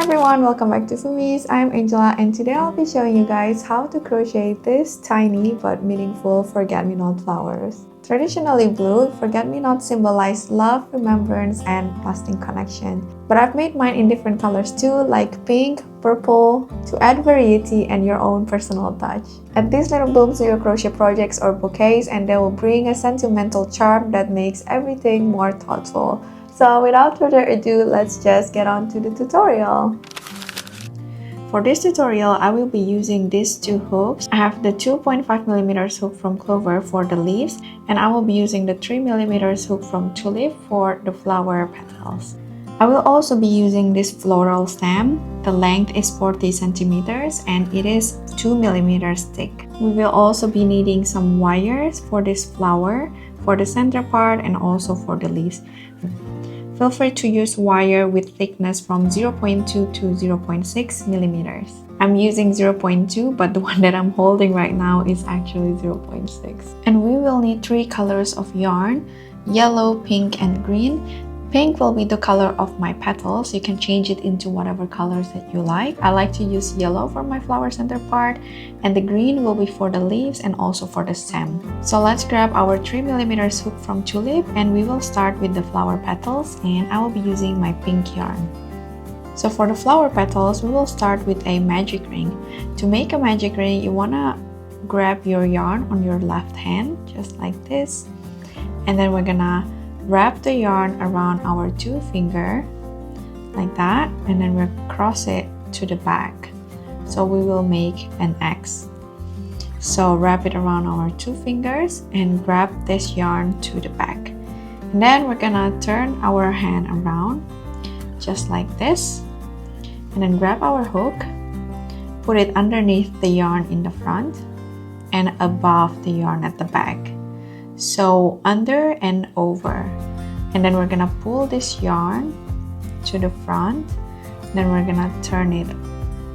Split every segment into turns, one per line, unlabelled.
everyone, welcome back to Fumi's. I'm Angela and today I'll be showing you guys how to crochet this tiny but meaningful forget-me-not flowers. Traditionally blue, forget-me-not symbolize love, remembrance, and lasting connection. But I've made mine in different colors too, like pink, purple, to add variety and your own personal touch. Add these little blooms to your crochet projects or bouquets and they will bring a sentimental charm that makes everything more thoughtful. So without further ado, let's just get on to the tutorial. For this tutorial, I will be using these two hooks. I have the 2.5mm hook from Clover for the leaves, and I will be using the 3mm hook from Tulip for the flower petals. I will also be using this floral stem. The length is 40 centimeters and it is 2mm thick. We will also be needing some wires for this flower, for the center part and also for the leaves. Feel free to use wire with thickness from 0.2 to 0.6 millimeters. I'm using 0.2, but the one that I'm holding right now is actually 0.6. And we will need 3 colors of yarn: yellow, pink, and green. Pink will be the color of my petals. You can change it into whatever colors that you like. I like to use yellow for my flower center part, and the green will be for the leaves and also for the stem. So let's grab our 3mm hook from Tulip and we will start with the flower petals, and I will be using my pink yarn. So for the flower petals, we will start with a magic ring. To make a magic ring, you want to grab your yarn on your left hand, just like this, and then we're gonna wrap the yarn around our 2 fingers like that, and then we'll cross it to the back, so we will make an X. So wrap it around our 2 fingers and grab this yarn to the back, and then we're gonna turn our hand around just like this, and then grab our hook, put it underneath the yarn in the front and above the yarn at the back. So under and over, and then we're gonna pull this yarn to the front, then we're gonna turn it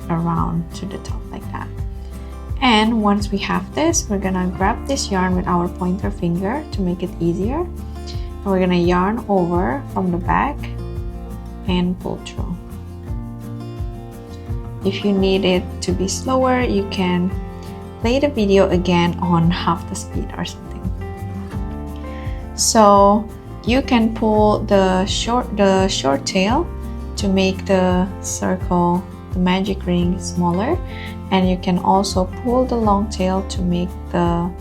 around to the top like that. And once we have this, we're gonna grab this yarn with our pointer finger to make it easier, and we're gonna yarn over from the back and pull through. If you need it to be slower, you can play the video again on half the speed or something. So you can pull the short tail to make the circle, the magic ring, smaller, and you can also pull the long tail to make the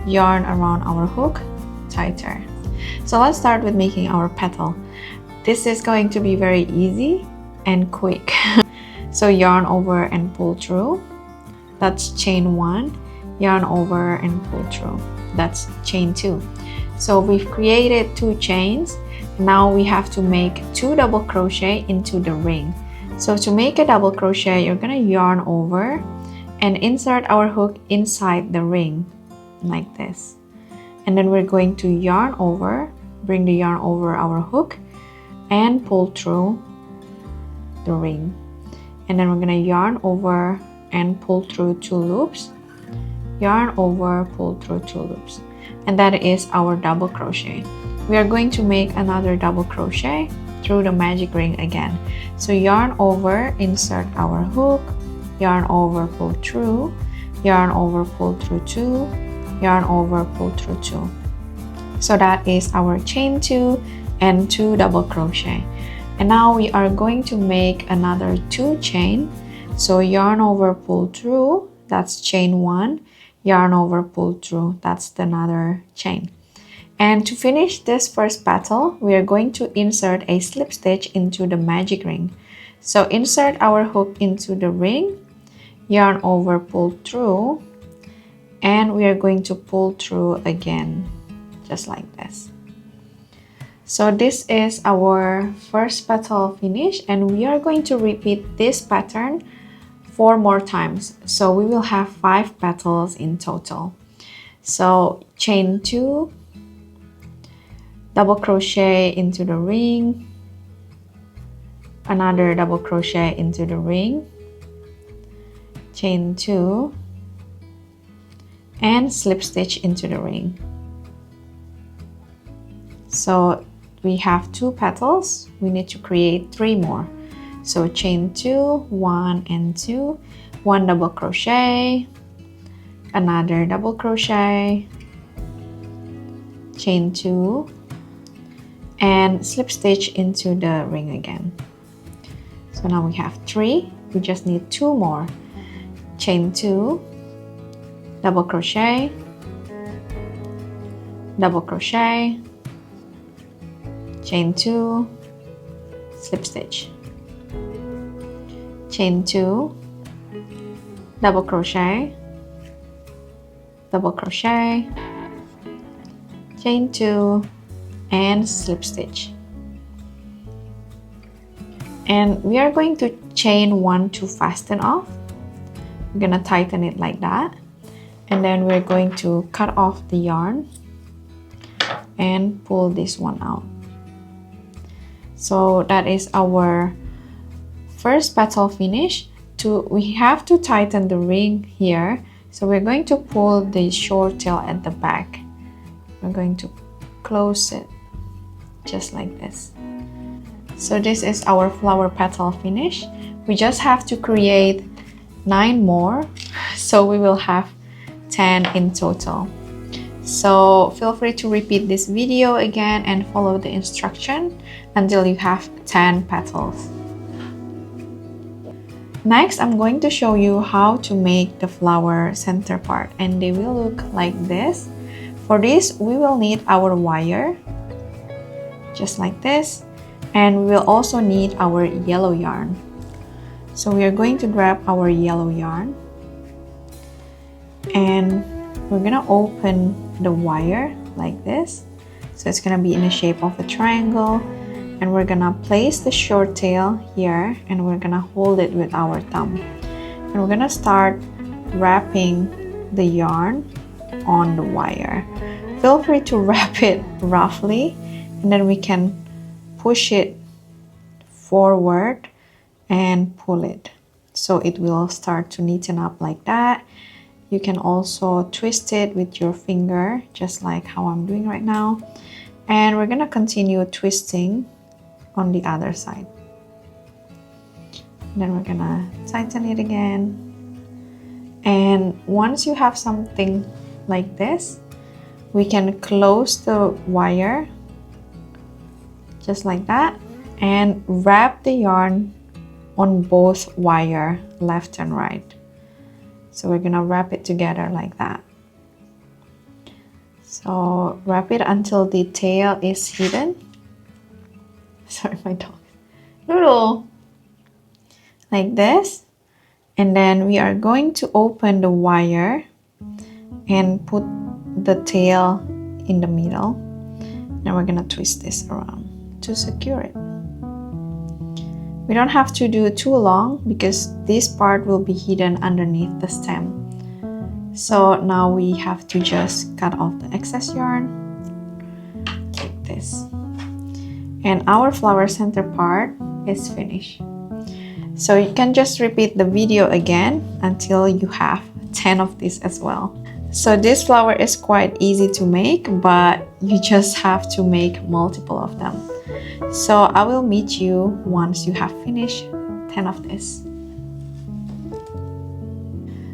yarn around our hook tighter. So let's start with making our petal. This is going to be very easy and quick. So yarn over and pull through, that's chain 1. Yarn over and pull through, that's chain 2. So we've created 2 chains. Now we have to make 2 double crochet into the ring. So to make a double crochet, you're gonna yarn over and insert our hook inside the ring like this, and then we're going to yarn over, bring the yarn over our hook and pull through the ring, and then we're gonna yarn over and pull through 2 loops, yarn over, pull through 2 loops, and that is our double crochet. We are going to make another double crochet through the magic ring again. So yarn over, insert our hook, yarn over, pull through, yarn over, pull through 2, yarn over, pull through 2. So that is our chain 2 and 2 double crochet. And now we are going to make another 2 chain. So yarn over, pull through, that's chain 1, yarn over, pull through, that's another chain. And to finish this first petal, we are going to insert a slip stitch into the magic ring. So insert our hook into the ring, yarn over, pull through, and we are going to pull through again, just like this. So this is our first petal finish, and we are going to repeat this pattern 4 more times. So we will have 5 petals in total. So chain 2, double crochet into the ring, another double crochet into the ring, chain 2, and slip stitch into the ring. So we have 2 petals, we need to create 3 more. So chain 2, 1 and 2, 1 double crochet, another double crochet, chain 2, and slip stitch into the ring again. So now we have 3, we just need 2 more. Chain 2, double crochet, double crochet, chain 2, slip stitch, chain 2, double crochet, double crochet, chain 2, and slip stitch. And we are going to chain 1 to fasten off. We're gonna tighten it like that, and then we're going to cut off the yarn and pull this one out. So that is our first petal finish. We have to tighten the ring here, so we're going to pull the short tail at the back. We're going to close it just like this. So this is our flower petal finish. We just have to create 9 more, so we will have 10 in total. So feel free to repeat this video again and follow the instruction until you have 10 petals. Next, I'm going to show you how to make the flower center part, and they will look like this. For this, we will need our wire, just like this, and we will also need our yellow yarn. So we are going to grab our yellow yarn, and we're gonna open the wire like this. So it's gonna be in the shape of a triangle, and we're gonna place the short tail here, and we're gonna hold it with our thumb. And we're gonna start wrapping the yarn on the wire. Feel free to wrap it roughly, and then we can push it forward and pull it. So it will start to neaten up like that. You can also twist it with your finger, just like how I'm doing right now. And we're gonna continue twisting on the other side. Then we're gonna tighten it again. And once you have something like this, we can close the wire just like that and wrap the yarn on both wire, left and right. So we're gonna wrap it together like that. So wrap it until the tail is hidden. Sorry, my dog. Noodle. Like this. And then we are going to open the wire and put the tail in the middle. Now we're gonna twist this around to secure it. We don't have to do too long because this part will be hidden underneath the stem. So now we have to just cut off the excess yarn like this. And our flower center part is finished. So you can just repeat the video again until you have 10 of these as well. So this flower is quite easy to make, but you just have to make multiple of them. So I will meet you once you have finished 10 of this.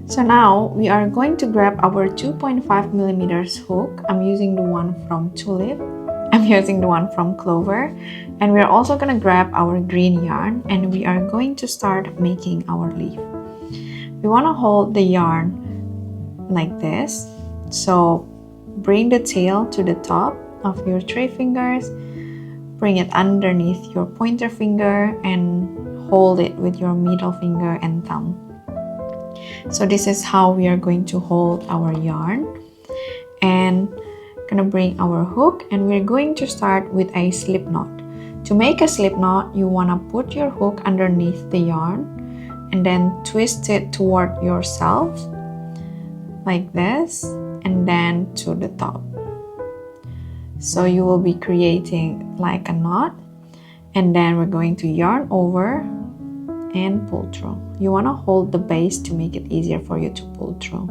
So now we are going to grab our 2.5mm hook. I'm using the one from Tulip. I'm using the one from Clover. And we're also going to grab our green yarn, and we are going to start making our leaf. We want to hold the yarn like this. So bring the tail to the top of your 3 fingers, bring it underneath your pointer finger, and hold it with your middle finger and thumb. So this is how we are going to hold our yarn. And gonna bring our hook, and we're going to start with a slip knot. To make a slip knot, you want to put your hook underneath the yarn and then twist it toward yourself like this, and then to the top. So you will be creating like a knot, and then we're going to yarn over and pull through. You want to hold the base to make it easier for you to pull through.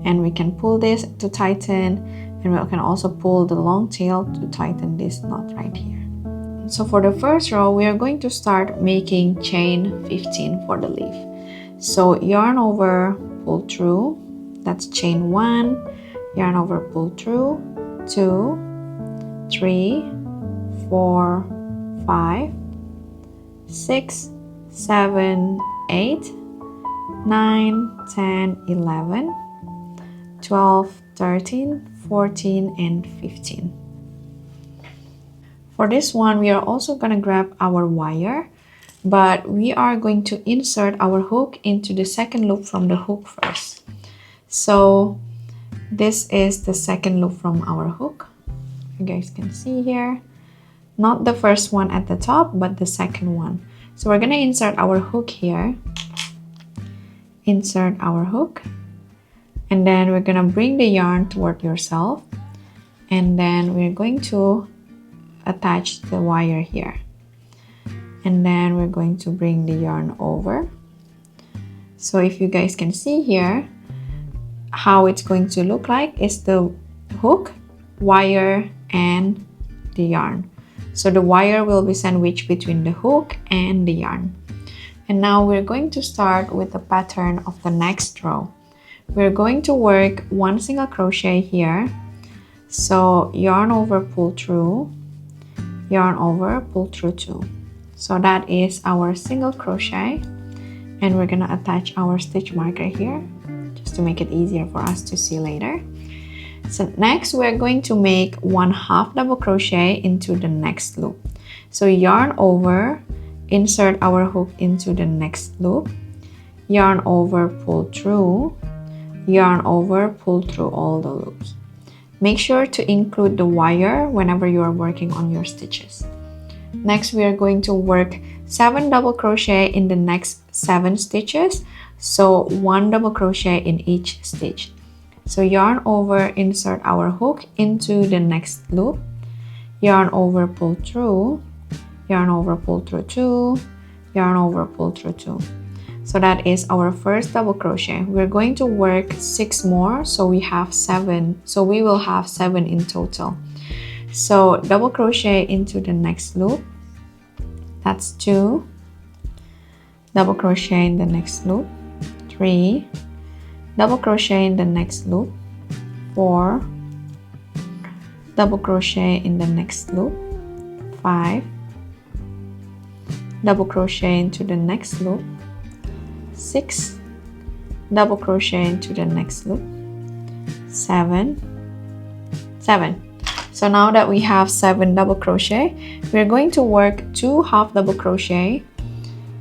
And we can pull this to tighten, and we can also pull the long tail to tighten this knot right here. So for the first row, we are going to start making chain 15 for the leaf. So yarn over, pull through, that's chain 1, yarn over, pull through, 2, 3, 4, 5, 6, 7, 8, 9, 10, 11, 12, 13, 14, and 15. For this one, we are also going to grab our wire, but we are going to insert our hook into the second loop from the hook first. So this is the second loop from our hook. You guys can see here, not the first one at the top, but the second one. So we're going to insert our hook here, insert our hook, and then we're going to bring the yarn toward yourself, and then we're going to attach the wire here, and then we're going to bring the yarn over. So if you guys can see here, how it's going to look like is the hook, wire, and the yarn. So the wire will be sandwiched between the hook and the yarn. And now we're going to start with the pattern of the next row. We're going to work 1 single crochet here. So yarn over, pull through, yarn over, pull through 2. So that is our single crochet, and we're gonna attach our stitch marker here just to make it easier for us to see later. So next we're going to make 1/2 double crochet into the next loop. So yarn over, insert our hook into the next loop, yarn over, pull through, yarn over, pull through all the loops. Make sure to include the wire whenever you are working on your stitches. Next, we are going to work 7 double crochet in the next 7 stitches. So 1 double crochet in each stitch. So yarn over, insert our hook into the next loop, yarn over, pull through, yarn over, pull through 2, yarn over, pull through 2. So that is our first double crochet. We're going to work 6 more, so we have 7. So we will have 7 in total. So double crochet into the next loop, that's 2, double crochet in the next loop, 3, double crochet in the next loop, 4, double crochet in the next loop, 5, double crochet into the next loop, 6, double crochet into the next loop, 7. So now that we have 7 double crochet, we're going to work 2 half double crochet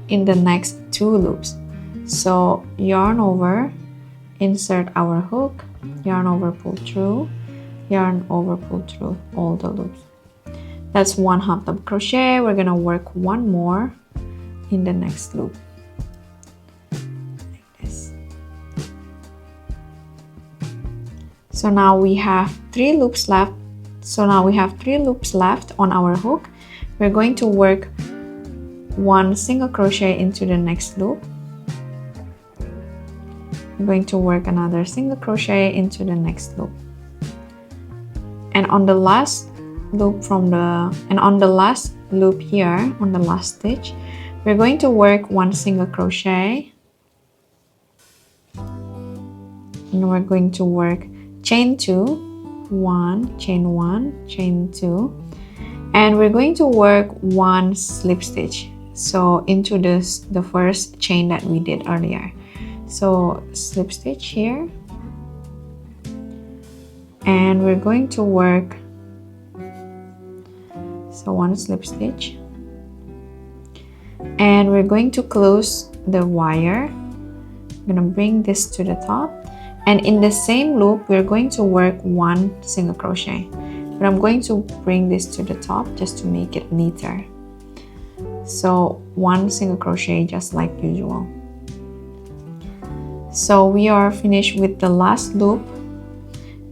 in the next 2 loops. So yarn over, insert our hook, yarn over, pull through, yarn over, pull through all the loops. That's 1/2 double crochet. We're gonna work 1 more in the next loop. So now we have 3 loops left. So now we have 3 loops left on our hook. We're going to work 1 single crochet into the next loop. We're going to work another single crochet into the next loop. And on the last loop here, on the last stitch, we're going to work 1 single crochet. And we're going to work chain 2, 1, chain 1, chain 2, and we're going to work 1 slip stitch, so into the first chain that we did earlier. So slip stitch here, and we're going to work 1 slip stitch, and we're going to close the wire. I'm gonna bring this to the top. And in the same loop, we're going to work 1 single crochet. But I'm going to bring this to the top just to make it neater. So 1 single crochet just like usual. So we are finished with the last loop.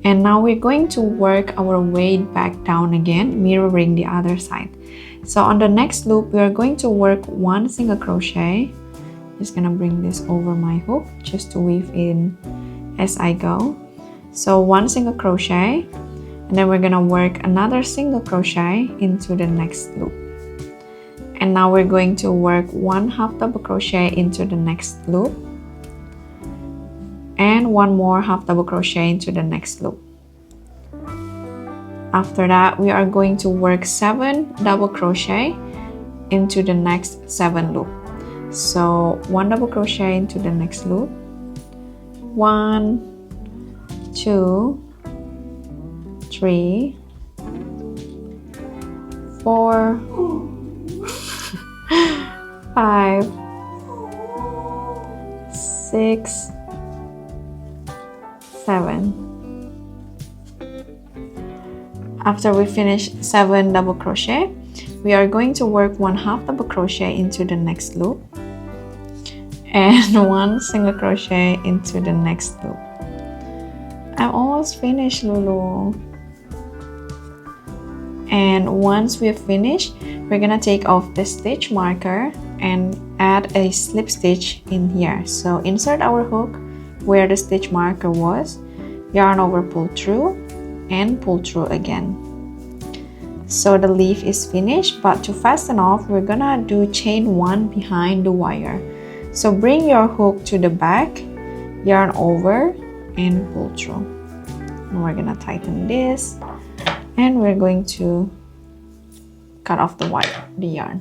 And now we're going to work our way back down again, mirroring the other side. So on the next loop, we are going to work 1 single crochet. Just gonna bring this over my hook just to weave in as I go. So 1 single crochet, and then we're gonna work another single crochet into the next loop. And now we're going to work 1/2 double crochet into the next loop and one more 1/2 double crochet into the next loop. After that, we are going to work 7 double crochet into the next 7 loop. So 1 double crochet into the next loop, 1, 2, 3, 4, 5, 6, 7. After we finish 7 double crochet, we are going to work 1/2 double crochet into the next loop and 1 single crochet into the next loop. I'm almost finished, Lulu. And once we've finished, we're gonna take off the stitch marker and add a slip stitch in here. So insert our hook where the stitch marker was, yarn over, pull through, and pull through again. So the leaf is finished, but to fasten off, we're gonna do chain 1 behind the wire. So bring your hook to the back, yarn over, and pull through. And we're gonna tighten this, and we're going to cut off the wire, the yarn.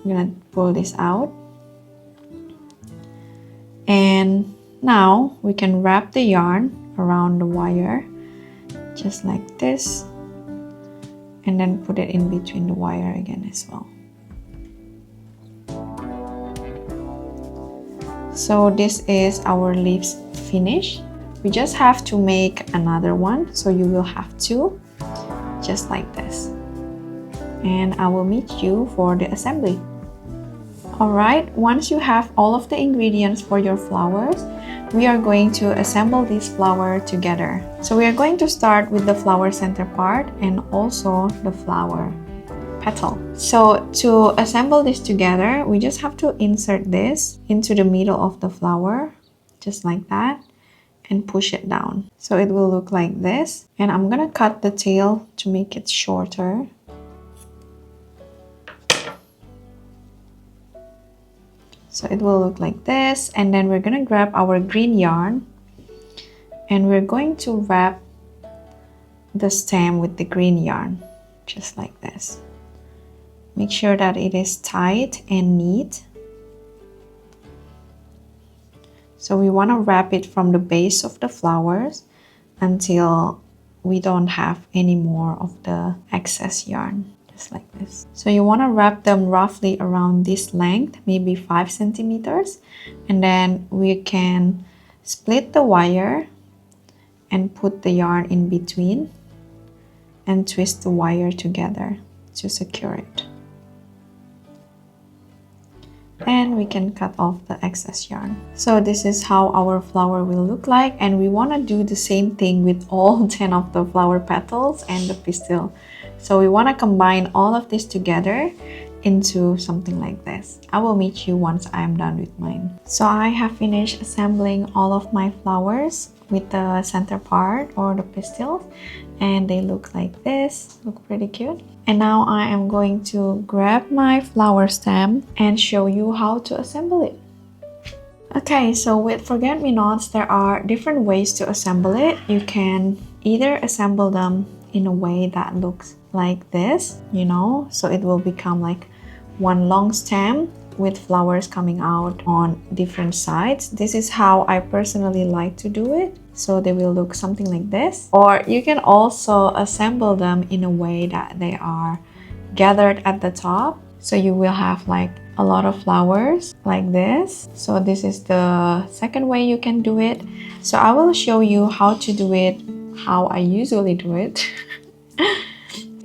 I'm gonna pull this out, and now we can wrap the yarn around the wire just like this, and then put it in between the wire again as well. So this is our leaves finished. We just have to make another one, so you will have 2 just like this, and I will meet you for the assembly. Alright, once you have all of the ingredients for your flowers, we are going to assemble this flower together. So we are going to start with the flower center part and also the flower petal. So to assemble this together, we just have to insert this into the middle of the flower, just like that, and push it down. So it will look like this. And I'm gonna cut the tail to make it shorter. So it will look like this, and then we're gonna grab our green yarn and we're going to wrap the stem with the green yarn, just like this. Make sure that it is tight and neat. So we want to wrap it from the base of the flowers until we don't have any more of the excess yarn. Like this. So you want to wrap them roughly around this length, maybe 5 centimeters, and then we can split the wire and put the yarn in between and twist the wire together to secure it. And we can cut off the excess yarn. So this is how our flower will look like, and we want to do the same thing with all 10 of the flower petals and the pistil. So we want to combine all of this together into something like this. I will meet you once I am done with mine. So I have finished assembling all of my flowers with the center part or the pistils, and they look like this, look pretty cute. And now I am going to grab my flower stem and show you how to assemble it. Okay, so with forget-me-nots, there are different ways to assemble it. You can either assemble them in a way that looks like this, you know, so it will become like one long stem with flowers coming out on different sides. This is how I personally like to do it, so they will look something like this. Or you can also assemble them in a way that they are gathered at the top, so you will have like a lot of flowers like this. So this is the second way you can do it. So I will show you how to do it, how I usually do it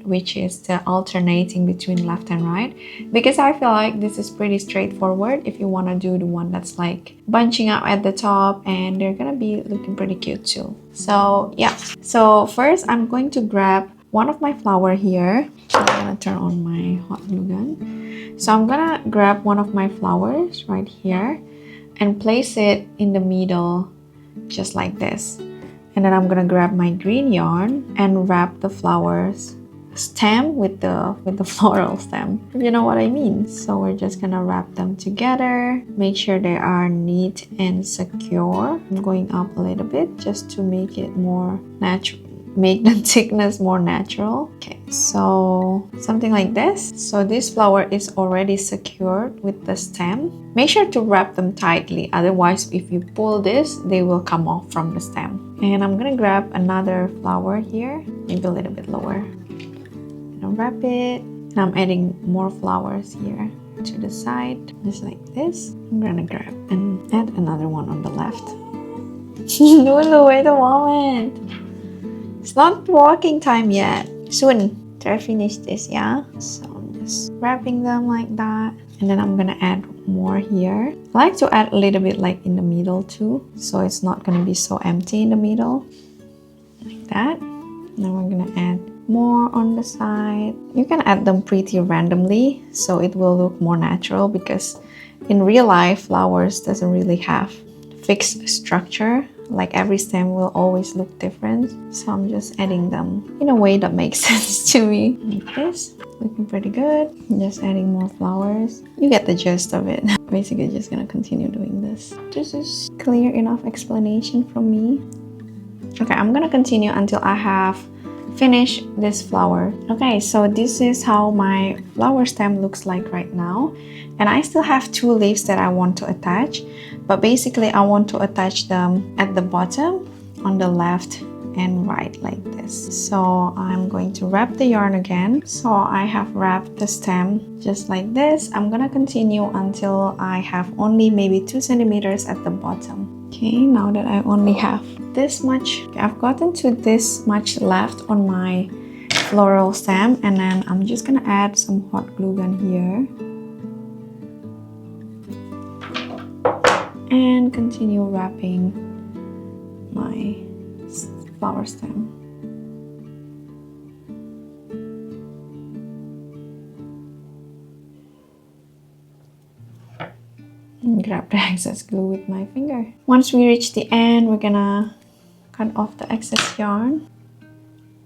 which is the alternating between left and right, because I feel like this is pretty straightforward if you want to do the one that's like bunching up at the top, and they're gonna be looking pretty cute too. So yeah, so first I'm going to grab one of my flower here. I'm gonna turn on my hot glue gun. So I'm gonna grab one of my flowers right here and place it in the middle just like this. And then I'm gonna grab my green yarn and wrap the flowers stem with the floral stem, if you know what I mean. So we're just gonna wrap them together. Make sure they are neat and secure. I'm going up a little bit just to make it more natural, make the thickness more natural. Okay, so something like this. So this flower is already secured with the stem. Make sure to wrap them tightly, otherwise if you pull this, they will come off from the stem. And I'm gonna grab another flower here, maybe a little bit lower. And wrap it. And I'm adding more flowers here to the side, just like this. I'm gonna grab and add another one on the left. Wait a moment. It's not walking time yet. Soon. After I finish this, yeah? So I'm just wrapping them like that. And then I'm gonna add more here. I like to add a little bit like in the middle too, so it's not gonna be so empty in the middle. Like that. Now we're gonna add more on the side. You can add them pretty randomly, so it will look more natural, because in real life, flowers doesn't really have fixed structure. Like every stem will always look different. So I'm just adding them in a way that makes sense to me. Like this, looking pretty good. Just adding more flowers. You get the gist of it. Basically just gonna continue doing this. This is clear enough explanation from me. Okay, I'm gonna continue until I have finished this flower. Okay, so this is how my flower stem looks like right now. And I still have 2 leaves that I want to attach, but basically I want to attach them at the bottom on the left and right like this. So I'm going to wrap the yarn again. So I have wrapped the stem just like this. I'm gonna continue until I have only maybe 2 centimeters at the bottom. Okay, now that I only have this much, I've gotten to this much left on my floral stem, and then I'm just gonna add some hot glue gun here and continue wrapping my flower stem. And grab the excess glue with my finger. Once we reach the end, we're gonna cut off the excess yarn.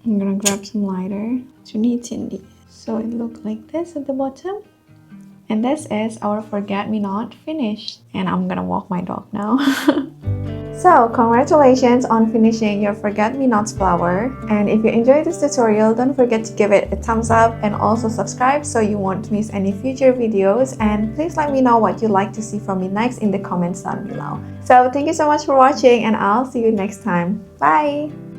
I'm gonna grab some lighter to neaten it so it looks like this at the bottom. And this is our forget-me-not finished. And I'm gonna walk my dog now. So, congratulations on finishing your forget-me-nots flower. And if you enjoyed this tutorial, don't forget to give it a thumbs up and also subscribe so you won't miss any future videos. And please let me know what you'd like to see from me next in the comments down below. So, thank you so much for watching, and I'll see you next time. Bye!